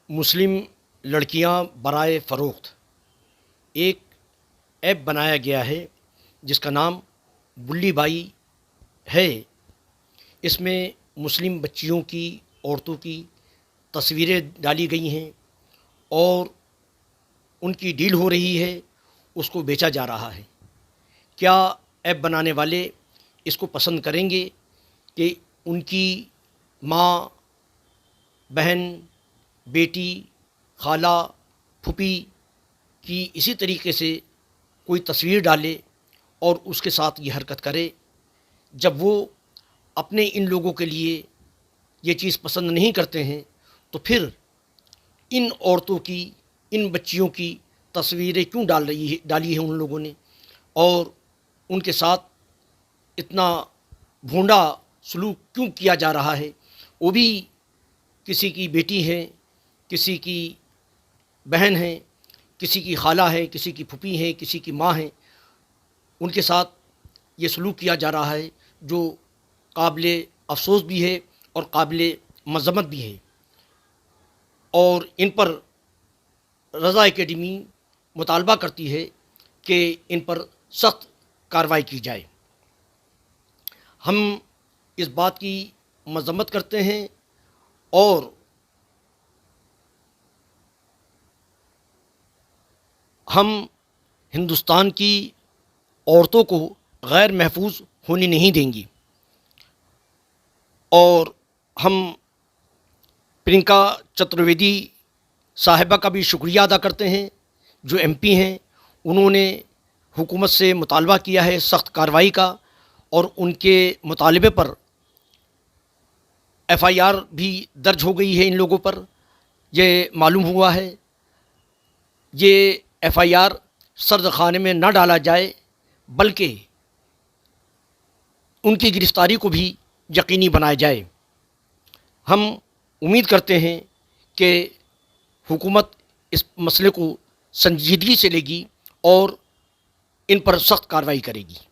مسلم لڑکیاں برائے فروخت ایک ایپ بنایا گیا ہے جس کا نام بلی بائی ہے۔ اس میں مسلم بچیوں کی، عورتوں کی تصویریں ڈالی گئی ہیں اور ان کی ڈیل ہو رہی ہے، اس کو بیچا جا رہا ہے۔ کیا ایپ بنانے والے اس کو پسند کریں گے کہ ان کی ماں، بہن، بیٹی، خالہ، پھوپھی کی اسی طریقے سے کوئی تصویر ڈالے اور اس کے ساتھ یہ حرکت کرے؟ جب وہ اپنے ان لوگوں کے لیے یہ چیز پسند نہیں کرتے ہیں تو پھر ان عورتوں کی، ان بچیوں کی تصویریں کیوں ڈالی ہیں ان لوگوں نے، اور ان کے ساتھ اتنا بھونڈا سلوک کیوں کیا جا رہا ہے؟ وہ بھی کسی کی بیٹی ہیں، کسی کی بہن ہیں، کسی کی خالہ ہے، کسی کی پھوپھی ہیں، کسی کی ماں ہیں، ان کے ساتھ یہ سلوک کیا جا رہا ہے جو قابل افسوس بھی ہے اور قابل مذمت بھی ہے۔ اور ان پر رضا اکیڈمی مطالبہ کرتی ہے کہ ان پر سخت کارروائی کی جائے۔ ہم اس بات کی مذمت کرتے ہیں اور ہم ہندوستان کی عورتوں کو غیر محفوظ ہونے نہیں دیں گی، اور ہم پرینکا چترویدی صاحبہ کا بھی شکریہ ادا کرتے ہیں جو ایم پی ہیں۔ انہوں نے حکومت سے مطالبہ کیا ہے سخت کارروائی کا، اور ان کے مطالبے پر ایف آئی آر بھی درج ہو گئی ہے ان لوگوں پر، یہ معلوم ہوا ہے۔ یہ ایف آئی آر سرد خانے میں نہ ڈالا جائے بلکہ ان کی گرفتاری کو بھی یقینی بنایا جائے۔ ہم امید کرتے ہیں کہ حکومت اس مسئلے کو سنجیدگی سے لے گی اور ان پر سخت کارروائی کرے گی۔